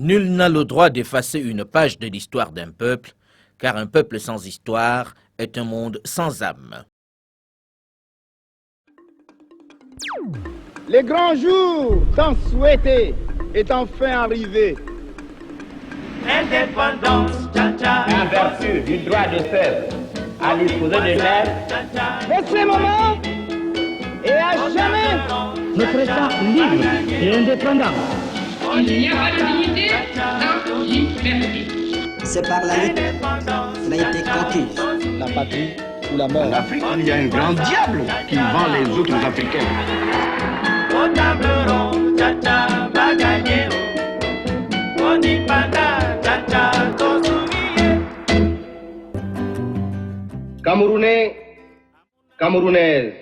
Nul n'a le droit d'effacer une page de l'histoire d'un peuple, car un peuple sans histoire est un monde sans âme. Les grands jours tant souhaités est enfin arrivé. Indépendance, tcha-tcha. En vertu du droit de peuple à disposer de l'air. De ce moment et à jamais, notre État libre et indépendant. Il n'y a pas de dignité sans liberté. C'est par la lutte qu'elle a été conquise. la patrie ou la mort. En Afrique, il y a un grand diable qui vend les autres Africains. Au table ronde, tcha-tcha, va gagner. On y panda, tcha-tcha, Camerounais, Camerounaises,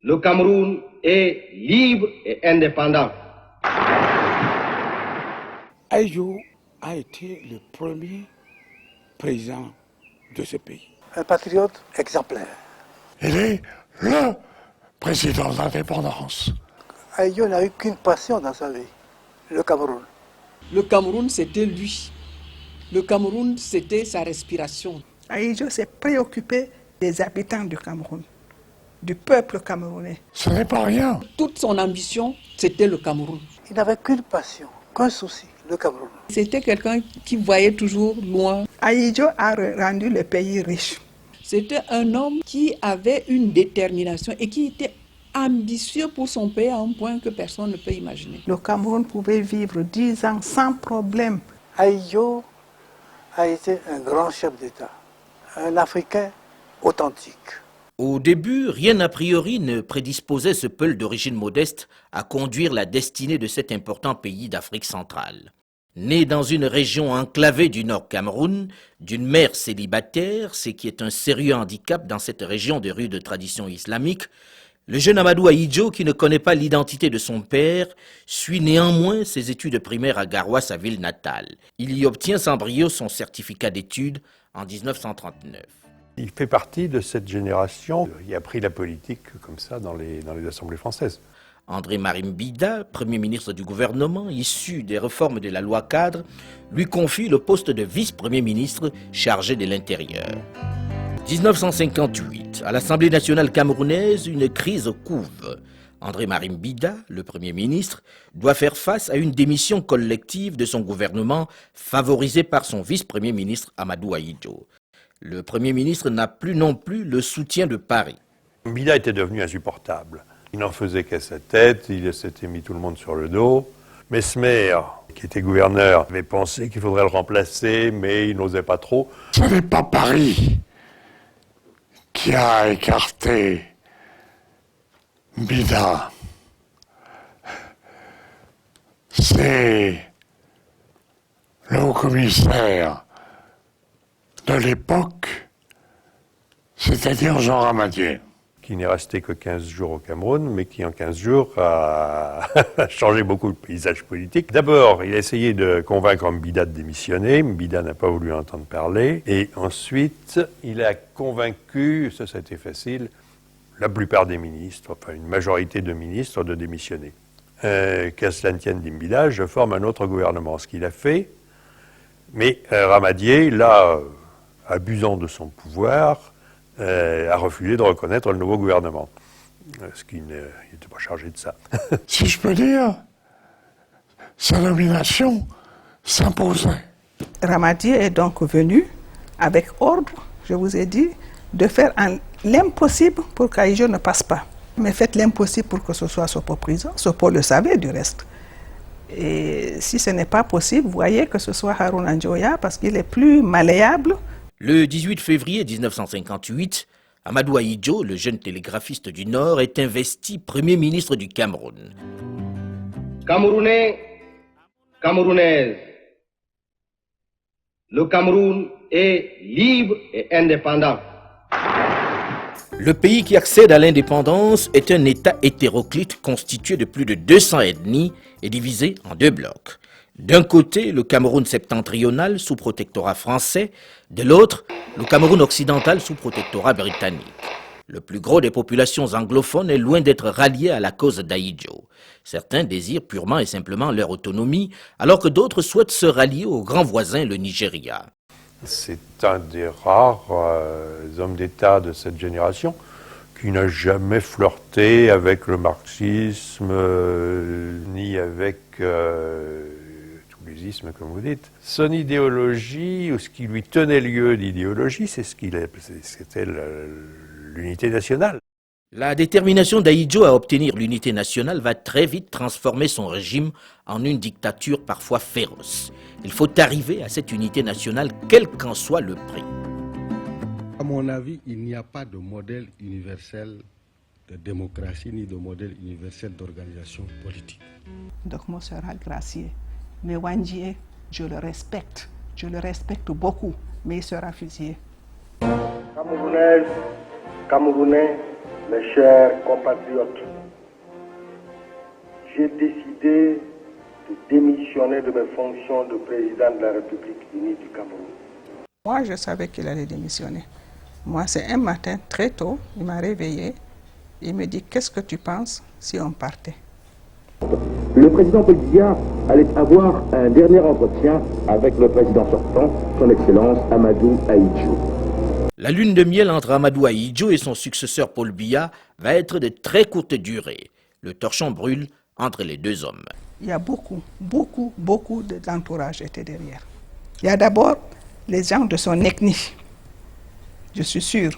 le Cameroun est libre et indépendant. Ahidjo a été le premier président de ce pays. Un patriote exemplaire. Il est le président de l'indépendance. Ahidjo n'a eu qu'une passion dans sa vie, le Cameroun. Le Cameroun, c'était lui. Le Cameroun, c'était sa respiration. Ahidjo s'est préoccupé des habitants du Cameroun, du peuple camerounais. Ce n'est pas rien. Toute son ambition, c'était le Cameroun. Il n'avait qu'une passion, qu'un souci, le Cameroun. C'était quelqu'un qui voyait toujours loin. Ahidjo a rendu le pays riche. C'était un homme qui avait une détermination et qui était ambitieux pour son pays à un point que personne ne peut imaginer. Le Cameroun pouvait vivre 10 ans sans problème. Ahidjo a été un grand chef d'État, un Africain authentique. Au début, rien a priori ne prédisposait ce Peul d'origine modeste à conduire la destinée de cet important pays d'Afrique centrale. Né dans une région enclavée du Nord Cameroun, d'une mère célibataire, ce qui est un sérieux handicap dans cette région de rude tradition islamique, le jeune Amadou Ahidjo, qui ne connaît pas l'identité de son père, suit néanmoins ses études primaires à Garoua, sa ville natale. Il y obtient sans brio son certificat d'études en 1939. Il fait partie de cette génération qui a pris la politique comme ça dans les assemblées françaises. André Marimbida, Premier ministre du gouvernement, issu des réformes de la loi cadre, lui confie le poste de vice-premier ministre chargé de l'Intérieur. 1958, à l'Assemblée nationale camerounaise, une crise couve. André Marimbida, le Premier ministre, doit faire face à une démission collective de son gouvernement favorisée par son vice-premier ministre Amadou Ahidjo. Le Premier ministre n'a plus non plus le soutien de Paris. Mbida était devenu insupportable. Il n'en faisait qu'à sa tête, il s'était mis tout le monde sur le dos. Mesmer, qui était gouverneur, avait pensé qu'il faudrait le remplacer, mais il n'osait pas trop. Ce n'est pas Paris qui a écarté Mbida. C'est le haut-commissaire de l'époque, c'est-à-dire Jean Ramadier. Qui n'est resté que 15 jours au Cameroun, mais qui en 15 jours a changé beaucoup le paysage politique. D'abord, il a essayé de convaincre Mbida de démissionner. Mbida n'a pas voulu entendre parler. Et ensuite, il a convaincu, ça a été facile, la plupart des ministres, enfin une majorité de ministres, de démissionner. Qu'à cela ne tienne d'Mbida, je forme un autre gouvernement. Ce qu'il a fait, mais Ramadier, là, abusant de son pouvoir, a refusé de reconnaître le nouveau gouvernement. Ce qui n'était pas chargé de ça. Si je peux dire, sa nomination s'imposait. Ramadier est donc venu avec ordre, je vous ai dit, de faire l'impossible pour qu'Ahidjo ne passe pas. Mais faites l'impossible pour que ce soit Sopo prison. Sopo le savait du reste. Et si ce n'est pas possible, voyez que ce soit Harouna Njoya parce qu'il est plus malléable. Le 18 février 1958, Amadou Ahidjo, le jeune télégraphiste du Nord, est investi Premier ministre du Cameroun. Camerounais, Camerounaises, le Cameroun est libre et indépendant. Le pays qui accède à l'indépendance est un État hétéroclite constitué de plus de 200 ethnies et divisé en deux blocs. D'un côté, le Cameroun septentrional sous protectorat français, de l'autre, le Cameroun occidental sous protectorat britannique. Le plus gros des populations anglophones est loin d'être rallié à la cause d'Ahidjo. Certains désirent purement et simplement leur autonomie, alors que d'autres souhaitent se rallier au grand voisin, le Nigeria. C'est un des rares hommes d'État de cette génération qui n'a jamais flirté avec le marxisme, ni avec tous les ismes, comme vous dites. Son idéologie, ou ce qui lui tenait lieu d'idéologie, c'était l'unité nationale. La détermination d'Ahidjo à obtenir l'unité nationale va très vite transformer son régime en une dictature parfois féroce. Il faut arriver à cette unité nationale, quel qu'en soit le prix. À mon avis, il n'y a pas de modèle universel de démocratie ni de modèle universel d'organisation politique. Docmo sera gracié. Mais Wandjie, je le respecte beaucoup, mais il sera fusillé. Camerounaises, Camerounais, mes chers compatriotes, j'ai décidé de démissionner de mes fonctions de président de la République unie du Cameroun. Moi, je savais qu'il allait démissionner. Moi, c'est un matin, très tôt, il m'a réveillé. Il me dit, qu'est-ce que tu penses si on partait? Le président Paul Biya allait avoir un dernier entretien avec le président sortant, son Excellence Amadou Ahidjo. La lune de miel entre Amadou Ahidjo et son successeur Paul Biya va être de très courte durée. Le torchon brûle entre les deux hommes. Il y a beaucoup d'entourage étaient derrière. Il y a d'abord les gens de son ethnie. Je suis sûr